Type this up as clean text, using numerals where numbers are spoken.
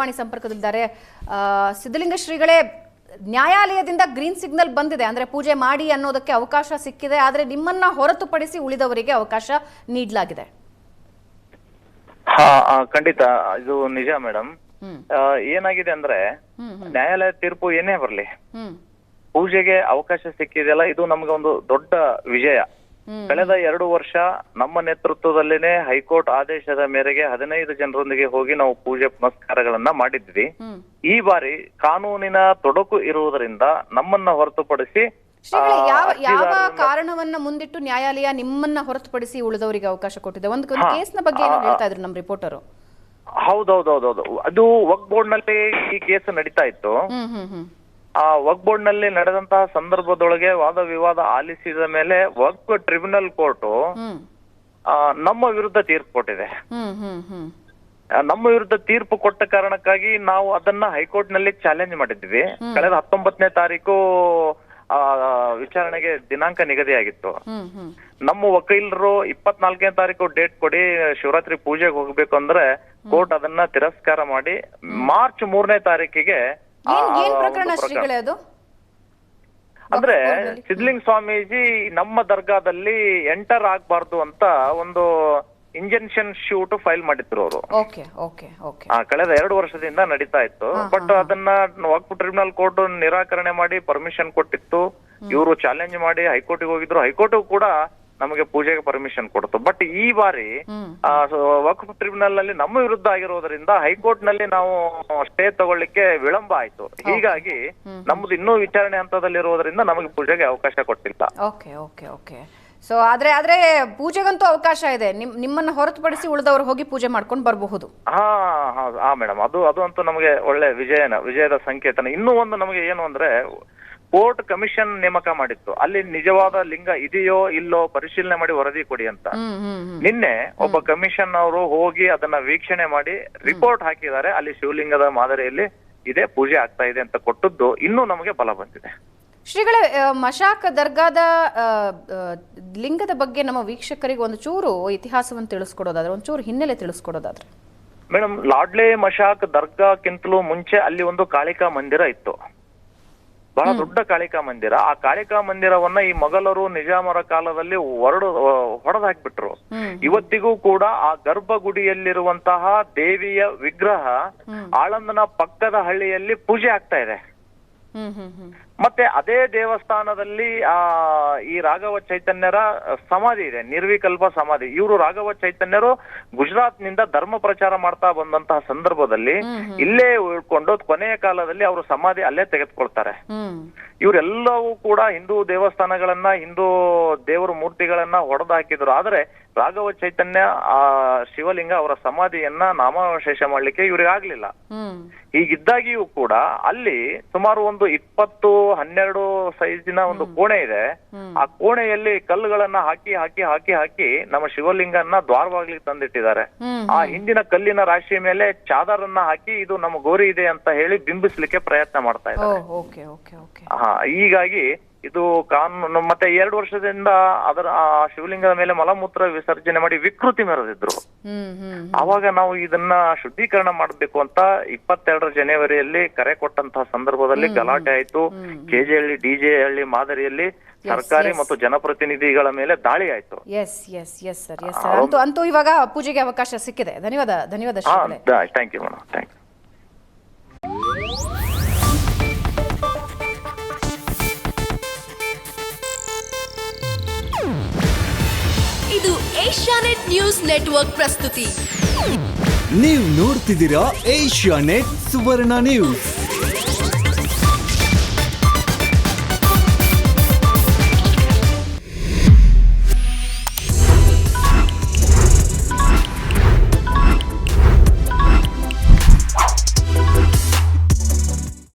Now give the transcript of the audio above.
ವಾಣಿ ಸಂಪರ್ಕದಲ್ಲಿದ್ದಾರೆ. ಸಿದ್ಧಲಿಂಗ ಶ್ರೀಗಳೇ, ನ್ಯಾಯಾಲಯದಿಂದ green signal ಬಂದಿದೆ, ಅಂದ್ರೆ ಪೂಜೆ ಮಾಡಿ ಅನ್ನೋದಕ್ಕೆ ಅವಕಾಶ ಸಿಕ್ಕಿದೆ, ಆದರೆ ನಿಮ್ಮನ್ನ ಹೊರತುಪಡಿಸಿ ಉಳಿದವರಿಗೆ ಅವಕಾಶ ನೀಡಲಾಗಿದೆ. ಖಂಡಿತ ಇದು ನಿಜ ಮೇಡಮ್. ಏನಾಗಿದೆ ಅಂದ್ರೆ ನ್ಯಾಯಾಲಯ ತೀರ್ಪು ಏನೇ ಬರ್ಲಿ, ಪೂಜೆಗೆ ಅವಕಾಶ ಸಿಕ್ಕಿದೆಯಲ್ಲ, ಇದು ನಮ್ಗೆ ಒಂದು ದೊಡ್ಡ ವಿಜಯ. ಕಳೆದ 2 ವರ್ಷ ನಮ್ಮ ನೇತೃತ್ವದಲ್ಲಿನೇ ಹೈಕೋರ್ಟ್ ಆದೇಶದ ಮೇರೆಗೆ 15 ಜನರೊಂದಿಗೆ ಹೋಗಿ ನಾವು ಪೂಜೆ ಪುನಸ್ಕಾರಗಳನ್ನ ಮಾಡಿದ್ವಿ. ಈ ಬಾರಿ ಕಾನೂನಿನ ತೊಡಕು ಇರುವುದರಿಂದ ನಮ್ಮನ್ನ ಹೊರತುಪಡಿಸಿ ಯಾವ ಕಾರಣವನ್ನ ಮುಂದಿಟ್ಟು ನ್ಯಾಯಾಲಯ ನಿಮ್ಮನ್ನ ಹೊರತುಪಡಿಸಿ ಉಳಿದವರಿಗೆ ಅವಕಾಶ ಕೊಟ್ಟಿದೆ? ಒಂದು ಕೇಸ್ನ ಬಗ್ಗೆ ಏನು ಹೇಳ್ತಾ ಇದ್ರು ನಮ್ಮ ರಿಪೋರ್ಟರು. ಹೌದೌದೌದೌದು, ಅದು ವಕ್ಫ್ ಬೋರ್ಡ್ ನಲ್ಲಿ ಈ ಕೇಸ್ ನಡೀತಾ ಇತ್ತು. ಆ ವಕ್ಫ್ ಬೋರ್ಡ್ ನಲ್ಲಿ ನಡೆದಂತಹ ಸಂದರ್ಭದೊಳಗೆ ವಾದ ವಿವಾದ ಆಲಿಸಿದ ಮೇಲೆ ವಕ್ಫ್ ಟ್ರಿಬ್ಯುನಲ್ ಕೋರ್ಟ್ ನಮ್ಮ ವಿರುದ್ಧ ತೀರ್ಪು ಕೊಟ್ಟಿದೆ. ನಮ್ಮ ವಿರುದ್ಧ ತೀರ್ಪು ಕೊಟ್ಟ ಕಾರಣಕ್ಕಾಗಿ ನಾವು ಅದನ್ನ ಹೈಕೋರ್ಟ್ ನಲ್ಲಿ ಚಾಲೆಂಜ್ ಮಾಡಿದ್ವಿ. ಕಳೆದ 19ನೇ ತಾರೀಕು ವಿಚಾರಣೆಗೆ ದಿನಾಂಕ ನಿಗದಿಯಾಗಿತ್ತು. ನಮ್ಮ ವಕೀಲರು 24ನೇ ತಾರೀಕು ಡೇಟ್ ಕೊಡಿ, ಶಿವರಾತ್ರಿ ಪೂಜೆಗೆ ಹೋಗ್ಬೇಕು ಅಂದ್ರೆ ಕೋರ್ಟ್ ಅದನ್ನ ತಿರಸ್ಕಾರ ಮಾಡಿ ಮಾರ್ಚ್ 3ನೇ ತಾರೀಕಿಗೆ ಅಂದ್ರೆ ಸಿದ್ಧಲಿಂಗ ಸ್ವಾಮೀಜಿ ನಮ್ಮ ದರ್ಗಾದಲ್ಲಿ ಎಂಟರ್ ಆಗ್ಬಾರ್ದು ಅಂತ ಒಂದು ಇಂಜೆಕ್ಷನ್ ಶೂಟ್ ಫೈಲ್ ಮಾಡಿದ್ರು ಅವರು. ಕಳೆದ 2 ವರ್ಷದಿಂದ ನಡೀತಾ ಇತ್ತು. ಬಟ್ ಅದನ್ನ ವಕ್ಫ್ ಟ್ರಿಬ್ಯುನಲ್ ಕೋರ್ಟ್ ನಿರಾಕರಣೆ ಮಾಡಿ ಪರ್ಮಿಷನ್ ಕೊಟ್ಟಿತ್ತು. ಇವರು ಚಾಲೆಂಜ್ ಮಾಡಿ ಹೈಕೋರ್ಟ್ಗೆ ಹೋಗಿದ್ರು. ಹೈಕೋರ್ಟ್ ಕೂಡ ನಮಗೆ ಪೂಜೆಗೆ ಪರ್ಮಿಷನ್ ಕೊಡ್ತು. ಬಟ್ ಈ ಬಾರಿ ವಕ್ಫ್ ಟ್ರಿಬ್ಯುನಲ್ ನಲ್ಲಿ ನಮ್ಮ ವಿರುದ್ಧ ಆಗಿರೋದ್ರಿಂದ ಹೈಕೋರ್ಟ್ ನಲ್ಲಿ ನಾವು ಸ್ಟೇ ತಗೊಳ್ಳಿಕ್ಕೆ ವಿಳಂಬ ಆಯ್ತು. ಹೀಗಾಗಿ ನಮ್ದು ಇನ್ನೂ ವಿಚಾರಣೆ ಹಂತದಲ್ಲಿರೋದ್ರಿಂದ ನಮಗೆ ಪೂಜೆಗೆ ಅವಕಾಶ ಕೊಟ್ಟಿಲ್ಲ. ಸೊ ಆದ್ರೆ ಪೂಜೆಗಂತೂ ಅವಕಾಶ ಇದೆ. ನಿಮ್ಮನ್ನ ಹೊರತುಪಡಿಸಿ ಉಳಿದವರು ಹೋಗಿ ಪೂಜೆ ಮಾಡ್ಕೊಂಡು ಬರಬಹುದು. ಮೇಡಮ್, ಅದು ಅಂತೂ ನಮಗೆ ಒಳ್ಳೆ ವಿಜಯದ ಸಂಕೇತನ. ಇನ್ನೂ ಒಂದು ನಮಗೆ ಏನು ಅಂದ್ರೆ, ಕೋರ್ಟ್ ಕಮಿಷನ್ ನೇಮಕ ಮಾಡಿತ್ತು. ಅಲ್ಲಿ ನಿಜವಾದ ಲಿಂಗ ಇದೆಯೋ ಇಲ್ಲೋ ಪರಿಶೀಲನೆ ಮಾಡಿ ವರದಿ ಕೊಡಿ ಅಂತ. ನಿನ್ನೆ ಒಬ್ಬ ಕಮಿಷನ್ ಅವರು ಹೋಗಿ ಅದನ್ನ ವೀಕ್ಷಣೆ ಮಾಡಿ ರಿಪೋರ್ಟ್ ಹಾಕಿದ್ದಾರೆ. ಅಲ್ಲಿ ಶಿವಲಿಂಗದ ಮಾದರಿಯಲ್ಲಿ ಇದೆ, ಪೂಜೆ ಆಗ್ತಾ ಇದೆ ಅಂತ ಕೊಟ್ಟದ್ದು ಇನ್ನೂ ನಮಗೆ ಬಲ ಬಂದಿದೆ. ಶ್ರೀಗಳೇ, ಮಶಾಕ್ ದರ್ಗಾದ ಲಿಂಗದ ಬಗ್ಗೆ ನಮ್ಮ ವೀಕ್ಷಕರಿಗೆ ಒಂದು ಚೂರು ಇತಿಹಾಸವನ್ನು ತಿಳಿಸ್ಕೊಡೋದಾದ್ರೆ, ಒಂಚೂರು ಹಿನ್ನೆಲೆ ತಿಳಿಸ್ಕೊಡೋದಾದ್ರೆ. ಮೇಡಮ್, ಲಾಡ್ಲೆ ಮಶಾಕ್ ದರ್ಗಾಕ್ಕಿಂತಲೂ ಮುಂಚೆ ಅಲ್ಲಿ ಒಂದು ಕಾಳಿಕಾ ಮಂದಿರ ಇತ್ತು, ಬಹಳ ದೊಡ್ಡ ಕಾಳಿಕಾ ಮಂದಿರ. ಆ ಕಾಳಿಕಾ ಮಂದಿರವನ್ನ ಈ ಮೊಘಲರು ನಿಜಾಮರ ಕಾಲದಲ್ಲಿ ಹೊಡೆದು ಹಾಕ್ಬಿಟ್ರು. ಇವತ್ತಿಗೂ ಕೂಡ ಆ ಗರ್ಭಗುಡಿಯಲ್ಲಿರುವಂತಹ ದೇವಿಯ ವಿಗ್ರಹ ಆಳಂದನ ಪಕ್ಕದ ಹಳ್ಳಿಯಲ್ಲಿ ಪೂಜೆ ಆಗ್ತಾ ಇದೆ. ಮತ್ತೆ ಅದೇ ದೇವಸ್ಥಾನದಲ್ಲಿ ಈ ರಾಘವ ಚೈತನ್ಯರ ಸಮಾಧಿ ಇದೆ, ನಿರ್ವಿಕಲ್ಪ ಸಮಾಧಿ. ಇವರು ರಾಘವ ಚೈತನ್ಯರು ಗುಜರಾತ್ ನಿಂದ ಧರ್ಮ ಪ್ರಚಾರ ಮಾಡ್ತಾ ಬಂದಂತಹ ಸಂದರ್ಭದಲ್ಲಿ ಇಲ್ಲೇ ಉಳ್ಕೊಂಡು ಕೊನೆಯ ಕಾಲದಲ್ಲಿ ಅವರು ಸಮಾಧಿ ಅಲ್ಲೇ ತೆಗೆದುಕೊಳ್ತಾರೆ. ಇವರೆಲ್ಲವೂ ಕೂಡ ಹಿಂದೂ ದೇವಸ್ಥಾನಗಳನ್ನ, ಹಿಂದೂ ದೇವರ ಮೂರ್ತಿಗಳನ್ನ ಹೊಡೆದು ಹಾಕಿದ್ರು. ಆದ್ರೆ ರಾಘವ ಚೈತನ್ಯ ಶಿವಲಿಂಗ ಅವರ ಸಮಾಧಿಯನ್ನ ನಾಮಾವಶೇಷ ಮಾಡ್ಲಿಕ್ಕೆ ಇವ್ರಿಗೆ ಆಗ್ಲಿಲ್ಲ. ಹೀಗಿದ್ದಾಗಿಯೂ ಕೂಡ ಅಲ್ಲಿ ಸುಮಾರು ಒಂದು 20-12 ಸೈಜಿನ ಒಂದು ಕೋಣೆ ಇದೆ. ಆ ಕೋಣೆಯಲ್ಲಿ ಕಲ್ಲುಗಳನ್ನ ಹಾಕಿ ಹಾಕಿ ಹಾಕಿ ಹಾಕಿ ನಮ್ಮ ಶಿವಲಿಂಗನ್ನ ದ್ವಾರವಾಗ್ಲಿಕ್ಕೆ ತಂದಿಟ್ಟಿದ್ದಾರೆ. ಆ ಹಿಂದಿನ ಕಲ್ಲಿನ ರಾಶಿಯ ಮೇಲೆ ಚಾದರನ್ನ ಹಾಕಿ ಇದು ನಮ್ಮ ಗೋರಿ ಇದೆ ಅಂತ ಹೇಳಿ ಬಿಂಬಿಸ್ಲಿಕ್ಕೆ ಪ್ರಯತ್ನ ಮಾಡ್ತಾ ಇದ್ದಾರೆ. ಹೀಗಾಗಿ ಇದು ಕಾನೂನು. ಮತ್ತೆ 2 ವರ್ಷದಿಂದ ಅದರ ಶಿವಲಿಂಗದ ಮೇಲೆ ಮಲಮೂತ್ರ ವಿಸರ್ಜನೆ ಮಾಡಿ ವಿಕೃತಿ ಮೆರೆದಿದ್ರು. ಅವಾಗ ನಾವು ಇದನ್ನ ಶುದ್ಧೀಕರಣ ಮಾಡಬೇಕು ಅಂತ 22 ಜನವರಿಯಲ್ಲಿ ಕರೆ ಕೊಟ್ಟಂತಹ ಸಂದರ್ಭದಲ್ಲಿ ಗಲಾಟೆ ಆಯ್ತು. ಕೆಜೆಹಳ್ಳಿ ಡಿಜೆ ಹಳ್ಳಿ ಮಾದರಿಯಲ್ಲಿ ಸರ್ಕಾರಿ ಮತ್ತು ಜನಪ್ರತಿನಿಧಿಗಳ ಮೇಲೆ ದಾಳಿ ಆಯ್ತು. ಅಂತೂ ಇವಾಗ ಪೂಜೆಗೆ ಅವಕಾಶ ಸಿಕ್ಕಿದೆ. ಧನ್ಯವಾದ. Thank you madam, thank you. ಇದು ಏಷ್ಯಾನೆಟ್ ನ್ಯೂಸ್ ನೆಟ್ವರ್ಕ್ ಪ್ರಸ್ತುತಿ. ನೀವು ನೋಡ್ತಿದ್ದೀರಾ ಏಷ್ಯಾನೆಟ್ ಸುವರ್ಣ ನ್ಯೂಸ್.